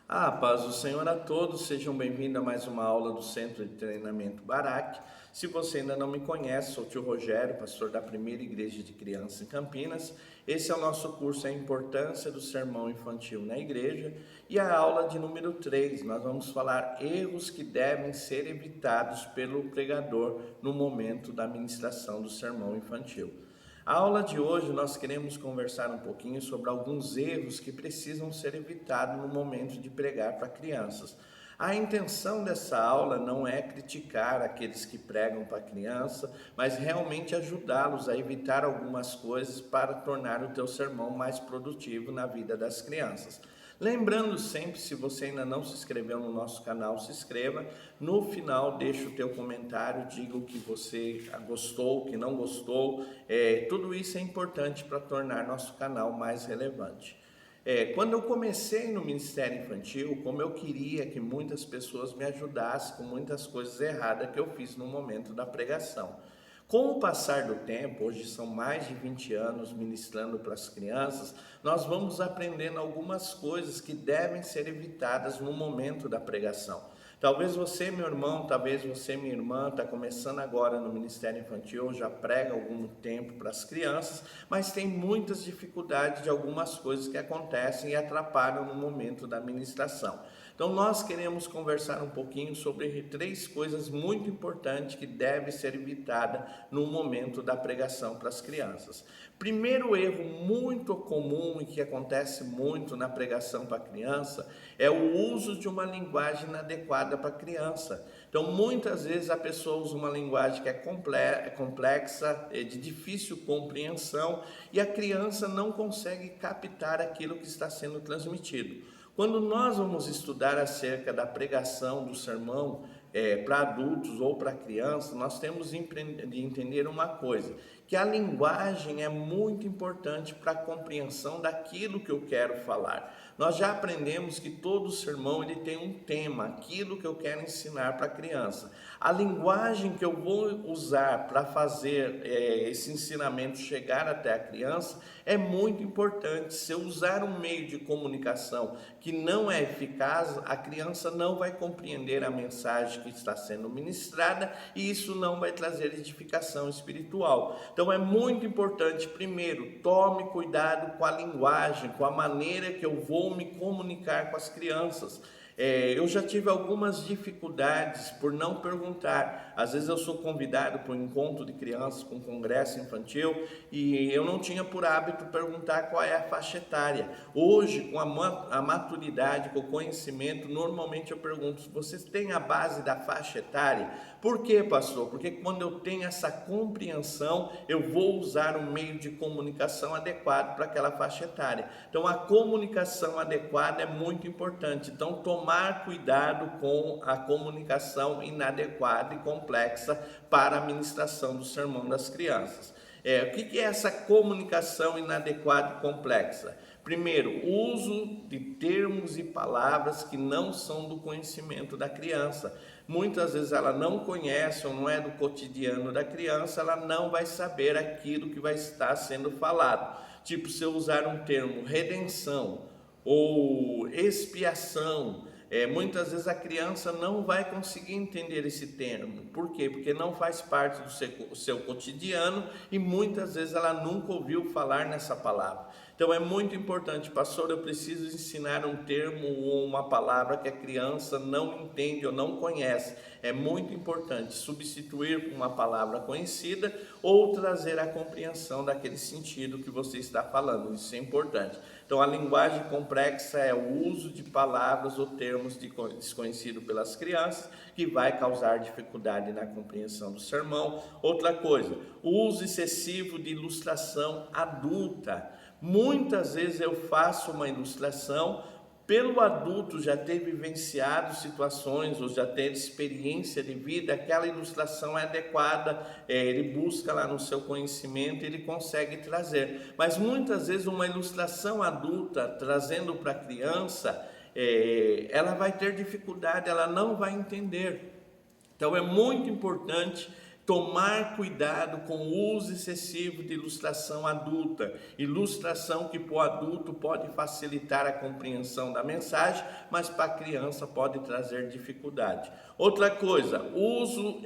Paz do Senhor a todos, sejam bem-vindos a mais uma aula do Centro de Treinamento Baraque. Se você ainda não me conhece, sou o tio Rogério, pastor da Primeira Igreja de Crianças em Campinas. Esse é o nosso curso A Importância do Sermão Infantil na Igreja e a aula de número 3. Nós vamos falar erros que devem ser evitados pelo pregador no momento da ministração do sermão infantil. A aula de hoje nós queremos conversar um pouquinho sobre alguns erros que precisam ser evitados no momento de pregar para crianças. A intenção dessa aula não é criticar aqueles que pregam para criança, mas realmente ajudá-los a evitar algumas coisas para tornar o teu sermão mais produtivo na vida das crianças. Lembrando sempre, se você ainda não se inscreveu no nosso canal, se inscreva. No final, deixa o teu comentário, diga o que você gostou, o que não gostou. Tudo isso é importante para tornar nosso canal mais relevante. Quando eu comecei no Ministério Infantil, como eu queria que muitas pessoas me ajudassem com muitas coisas erradas que eu fiz no momento da pregação. Com o passar do tempo, hoje são mais de 20 anos ministrando para as crianças, nós vamos aprendendo algumas coisas que devem ser evitadas no momento da pregação. Talvez você, meu irmão, talvez você, minha irmã, está começando agora no Ministério Infantil, já prega algum tempo para as crianças, mas tem muitas dificuldades de algumas coisas que acontecem e atrapalham no momento da ministração. Então nós queremos conversar um pouquinho sobre 3 coisas muito importantes que devem ser evitadas no momento da pregação para as crianças. Primeiro erro muito comum e que acontece muito na pregação para a criança é o uso de uma linguagem inadequada para a criança. Então muitas vezes a pessoa usa uma linguagem que é complexa, de difícil compreensão e a criança não consegue captar aquilo que está sendo transmitido. Quando nós vamos estudar acerca da pregação do sermão para adultos ou para crianças, nós temos de entender uma coisa, que a linguagem é muito importante para a compreensão daquilo que eu quero falar. Nós já aprendemos que todo sermão ele tem um tema, aquilo que eu quero ensinar para a criança. A linguagem que eu vou usar para fazer esse ensinamento chegar até a criança é muito importante. Se eu usar um meio de comunicação que não é eficaz, a criança não vai compreender a mensagem que está sendo ministrada e isso não vai trazer edificação espiritual. Então é muito importante, primeiro, tome cuidado com a linguagem, com a maneira que eu vou me comunicar com as crianças. Eu já tive algumas dificuldades por não perguntar. Às vezes eu sou convidado para um encontro de crianças, para um congresso infantil, e eu não tinha por hábito perguntar qual é a faixa etária. Hoje, com a maturidade, com o conhecimento, normalmente eu pergunto: vocês têm a base da faixa etária? Por quê, pastor? Porque quando eu tenho essa compreensão, eu vou usar um meio de comunicação adequado para aquela faixa etária. Então a comunicação adequada é muito importante. Então tomar cuidado com a comunicação inadequada e complexa para a ministração do sermão das crianças. O que é essa comunicação inadequada e complexa? Primeiro, o uso de termos e palavras que não são do conhecimento da criança. Muitas vezes ela não conhece ou não é do cotidiano da criança, ela não vai saber aquilo que vai estar sendo falado. Tipo, se eu usar um termo redenção ou expiação, muitas vezes a criança não vai conseguir entender esse termo. Por quê? Porque não faz parte do seu cotidiano e muitas vezes ela nunca ouviu falar nessa palavra. Então é muito importante, pastor, eu preciso ensinar um termo ou uma palavra que a criança não entende ou não conhece. É muito importante substituir por uma palavra conhecida ou trazer a compreensão daquele sentido que você está falando. Isso é importante. Então a linguagem complexa é o uso de palavras ou termos desconhecidos pelas crianças que vai causar dificuldade na compreensão do sermão. Outra coisa, o uso excessivo de ilustração adulta. Muitas vezes eu faço uma ilustração, pelo adulto já ter vivenciado situações ou já ter experiência de vida, aquela ilustração é adequada, ele busca lá no seu conhecimento e ele consegue trazer. Mas muitas vezes uma ilustração adulta trazendo para a criança, ela vai ter dificuldade, ela não vai entender. Então é muito importante tomar cuidado com o uso excessivo de ilustração adulta, ilustração que para o adulto pode facilitar a compreensão da mensagem, mas para a criança pode trazer dificuldade. Outra coisa, uso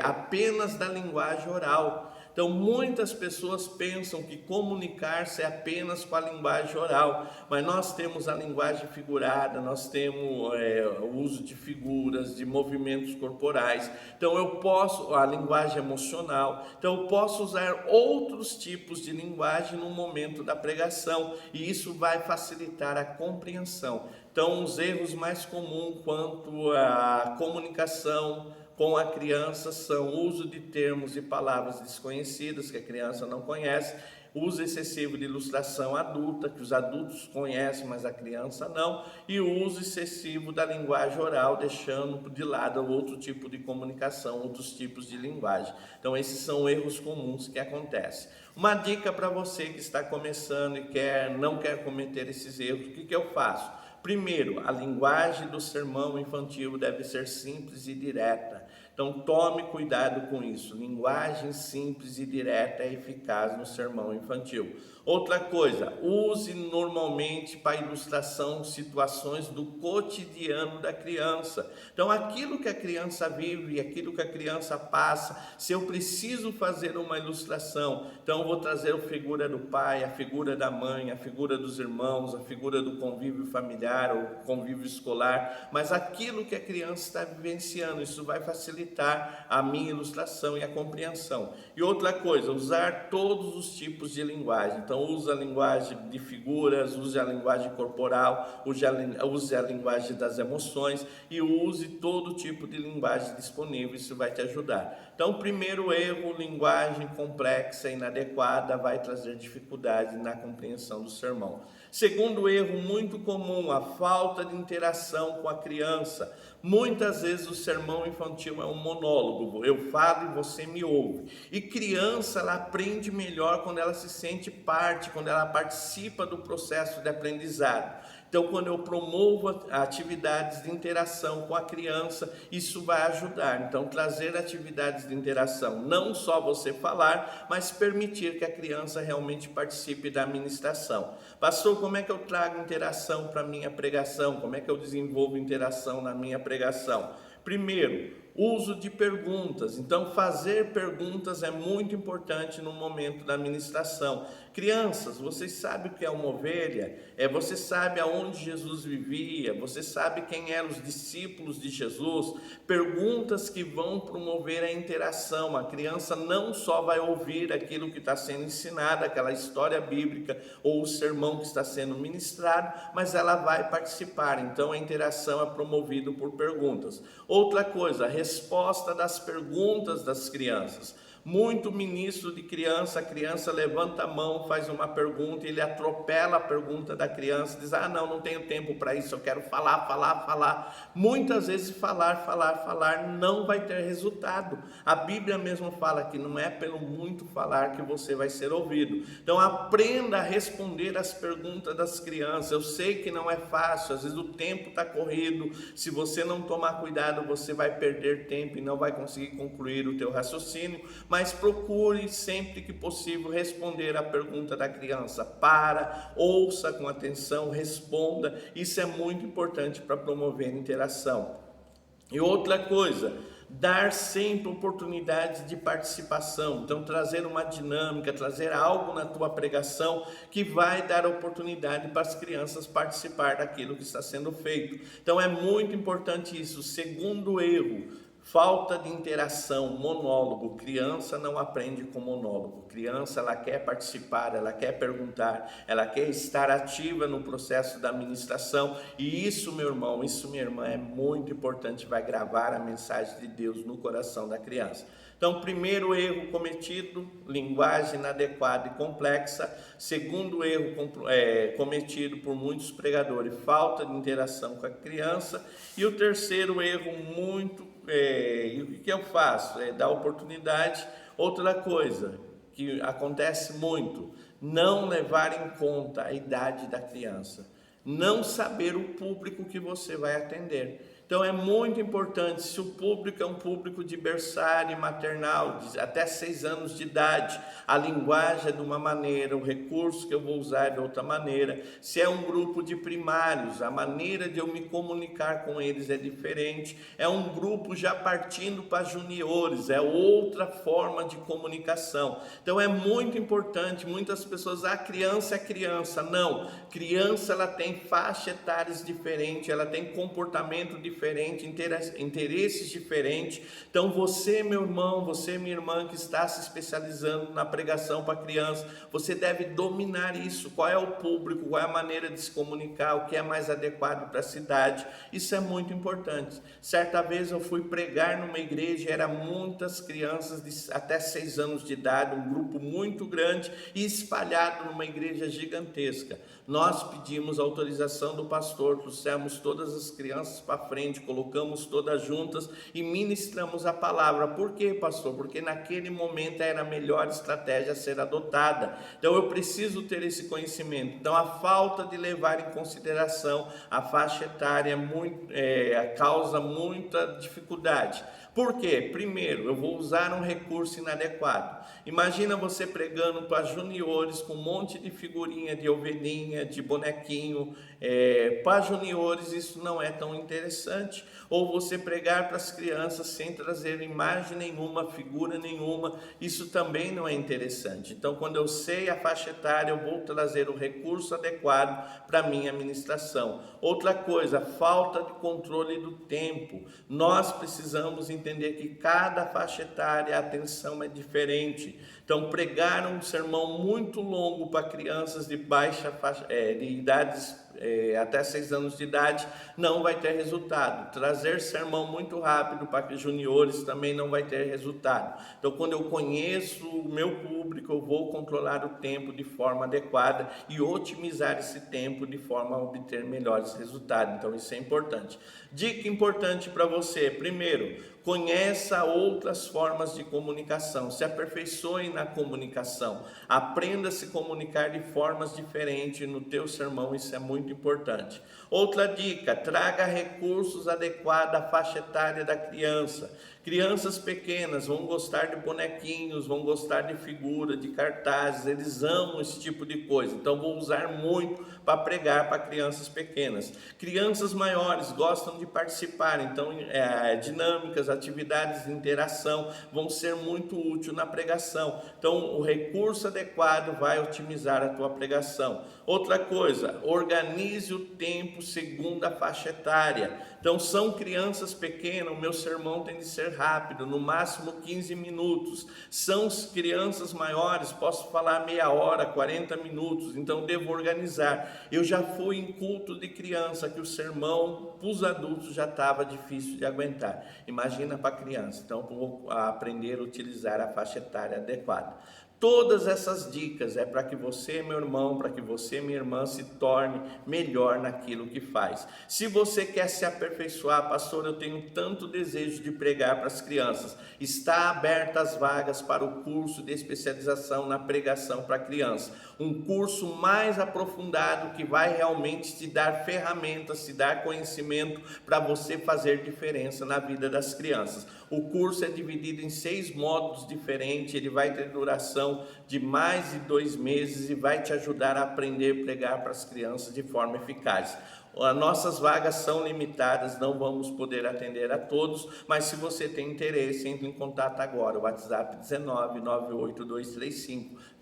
apenas da linguagem oral. Então, muitas pessoas pensam que comunicar-se é apenas com a linguagem oral, mas nós temos a linguagem figurada, nós temos o uso de figuras, de movimentos corporais. Então, a linguagem emocional. Então, eu posso usar outros tipos de linguagem no momento da pregação, e isso vai facilitar a compreensão. Então, os erros mais comuns quanto à comunicação com a criança são o uso de termos e palavras desconhecidas que a criança não conhece, uso excessivo de ilustração adulta, que os adultos conhecem, mas a criança não, e o uso excessivo da linguagem oral, deixando de lado outro tipo de comunicação, outros tipos de linguagem. Então, esses são erros comuns que acontecem. Uma dica para você que está começando e não quer cometer esses erros, o que eu faço? Primeiro, a linguagem do sermão infantil deve ser simples e direta. Então, tome cuidado com isso. Linguagem simples e direta é eficaz no sermão infantil. Outra coisa, use normalmente para ilustração situações do cotidiano da criança. Então, aquilo que a criança vive, aquilo que a criança passa, se eu preciso fazer uma ilustração, então eu vou trazer a figura do pai, a figura da mãe, a figura dos irmãos, a figura do convívio familiar ou convívio escolar, mas aquilo que a criança está vivenciando, isso vai facilitar a minha ilustração e a compreensão. E outra coisa, usar todos os tipos de linguagem. Então, use a linguagem de figuras, use a linguagem corporal, use a linguagem das emoções e use todo tipo de linguagem disponível, isso vai te ajudar. Então, primeiro erro, linguagem complexa e inadequada vai trazer dificuldade na compreensão do sermão. Segundo erro muito comum, a falta de interação com a criança. Muitas vezes o sermão infantil é um monólogo, eu falo e você me ouve. E criança, ela aprende melhor quando ela se sente parte, quando ela participa do processo de aprendizado. Então, quando eu promovo atividades de interação com a criança, isso vai ajudar. Então, trazer atividades de interação, não só você falar, mas permitir que a criança realmente participe da ministração. Pastor, como é que eu trago interação para a minha pregação? Como é que eu desenvolvo interação na minha pregação? Primeiro, uso de perguntas. Então, fazer perguntas é muito importante no momento da ministração. Crianças, vocês sabem o que é uma ovelha? Você sabe aonde Jesus vivia? Você sabe quem eram os discípulos de Jesus? Perguntas que vão promover a interação. A criança não só vai ouvir aquilo que está sendo ensinado, aquela história bíblica ou o sermão que está sendo ministrado, mas ela vai participar. Então, a interação é promovida por perguntas. Outra coisa, a resposta das perguntas das crianças. Muito ministro de criança, a criança levanta a mão, faz uma pergunta, ele atropela a pergunta da criança, diz, não tenho tempo para isso, eu quero falar. Muitas vezes falar não vai ter resultado. A Bíblia mesmo fala que não é pelo muito falar que você vai ser ouvido. Então aprenda a responder as perguntas das crianças. Eu sei que não é fácil, às vezes o tempo está corrido, se você não tomar cuidado, você vai perder tempo e não vai conseguir concluir o teu raciocínio, mas procure sempre que possível responder a pergunta da criança. Ouça com atenção, responda. Isso é muito importante para promover interação. E outra coisa, dar sempre oportunidades de participação. Então, trazer uma dinâmica, trazer algo na tua pregação que vai dar oportunidade para as crianças participar daquilo que está sendo feito. Então, é muito importante isso. Segundo erro, falta de interação, monólogo. Criança não aprende com monólogo. Criança, ela quer participar, ela quer perguntar, ela quer estar ativa no processo da ministração. E isso, meu irmão, isso, minha irmã, é muito importante. Vai gravar a mensagem de Deus no coração da criança. Então, primeiro erro cometido, linguagem inadequada e complexa. Segundo erro cometido por muitos pregadores, falta de interação com a criança. E o terceiro erro e o que eu faço? Dar oportunidade. Outra coisa que acontece muito, não levar em conta a idade da criança, não saber o público que você vai atender. Então é muito importante, se o público é um público de berçário e maternal, de até 6 anos de idade, a linguagem é de uma maneira, o recurso que eu vou usar é de outra maneira. Se é um grupo de primários, a maneira de eu me comunicar com eles é diferente. É um grupo já partindo para juniores, é outra forma de comunicação. Então é muito importante, muitas pessoas, a criança é criança. Não, criança ela tem faixa etárias diferentes, ela tem comportamento diferente, interesses diferentes. Então você, meu irmão, você, minha irmã, que está se especializando na pregação para criança, você deve dominar isso. Qual é o público, qual é a maneira de se comunicar, o que é mais adequado para a cidade. Isso é muito importante. Certa vez eu fui pregar numa igreja, eram muitas crianças de até 6 anos de idade, um grupo muito grande e espalhado numa igreja gigantesca. Nós pedimos autorização do pastor, trouxemos todas as crianças para frente, colocamos todas juntas e ministramos a palavra. Por quê, pastor? Porque naquele momento era a melhor estratégia a ser adotada. Então eu preciso ter esse conhecimento. Então a falta de levar em consideração a faixa etária causa muita dificuldade. Por quê? Primeiro, eu vou usar um recurso inadequado. Imagina você pregando para juniores com um monte de figurinha de ovelhinha, de bonequinho. Para juniores isso não é tão interessante. Ou você pregar para as crianças sem trazer imagem nenhuma, figura nenhuma, isso também não é interessante. Então, quando eu sei a faixa etária, eu vou trazer o recurso adequado para a minha ministração. Outra coisa, falta de controle do tempo. Nós precisamos entender que cada faixa etária, a atenção é diferente. Então, pregar um sermão muito longo para crianças de baixa faixa, de idades até 6 anos de idade, não vai ter resultado. Trazer sermão muito rápido para juniores também não vai ter resultado. Então, quando eu conheço o meu público, eu vou controlar o tempo de forma adequada e otimizar esse tempo de forma a obter melhores resultados. Então, isso é importante. Dica importante para você: primeiro, conheça outras formas de comunicação, se aperfeiçoe na comunicação, aprenda a se comunicar de formas diferentes no teu sermão, isso é muito importante. Outra dica, traga recursos adequados à faixa etária da criança. Crianças pequenas vão gostar de bonequinhos, vão gostar de figura, de cartazes, eles amam esse tipo de coisa. Então vou usar muito para pregar para crianças pequenas. Crianças maiores gostam de participar, então dinâmicas, atividades de interação vão ser muito úteis na pregação. Então o recurso adequado vai otimizar a tua pregação. Outra coisa, organize o tempo segundo a faixa etária. Então são crianças pequenas, o meu sermão tem de ser rápido, no máximo 15 minutos. São crianças maiores, posso falar meia hora, 40 minutos, então devo organizar. Eu já fui em culto de criança que o sermão para os adultos já estava difícil de aguentar. Imagina para criança. Então vou aprender a utilizar a faixa etária adequada. Todas essas dicas é para que você, meu irmão, para que você, minha irmã, se torne melhor naquilo que faz. Se você quer se aperfeiçoar, pastor, eu tenho tanto desejo de pregar para as crianças. Está abertas as vagas para o curso de especialização na pregação para crianças. Um curso mais aprofundado que vai realmente te dar ferramentas, te dar conhecimento para você fazer diferença na vida das crianças. O curso é dividido em 6 módulos diferentes, ele vai ter duração de mais de 2 meses e vai te ajudar a aprender a pregar para as crianças de forma eficaz. As nossas vagas são limitadas, não vamos poder atender a todos, mas se você tem interesse, entre em contato agora. O WhatsApp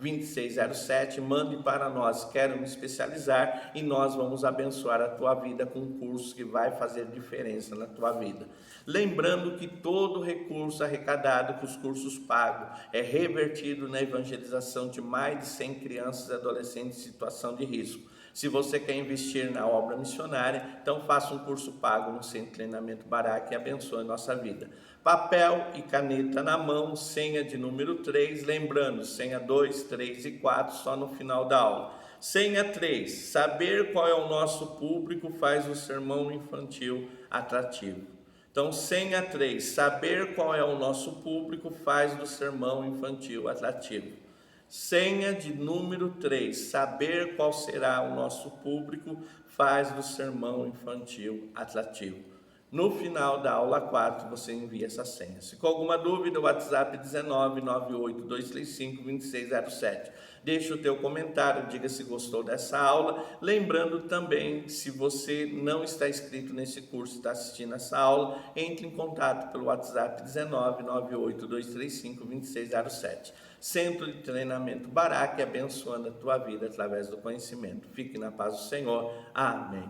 19982352607, mande para nós, quero me especializar, e nós vamos abençoar a tua vida com um curso que vai fazer diferença na tua vida. Lembrando que todo recurso arrecadado com os cursos pagos é revertido na evangelização de mais de 100 crianças e adolescentes em situação de risco. Se você quer investir na obra missionária, então faça um curso pago no Centro de Treinamento Barak e abençoe nossa vida. Papel e caneta na mão, senha de número 3, lembrando, senha 2, 3 e 4 só no final da aula. Senha 3, saber qual é o nosso público faz o sermão infantil atrativo. Então, senha 3, saber qual é o nosso público faz do sermão infantil atrativo. Senha de número 3, saber qual será o nosso público faz do sermão infantil atrativo. No final da aula 4, você envia essa senha. Se com alguma dúvida, o WhatsApp 19982352607. Deixa o teu comentário, diga se gostou dessa aula. Lembrando também, se você não está inscrito nesse curso, está assistindo essa aula, entre em contato pelo WhatsApp 19982352607. Centro de Treinamento Barak, abençoando a tua vida através do conhecimento. Fique na paz do Senhor. Amém.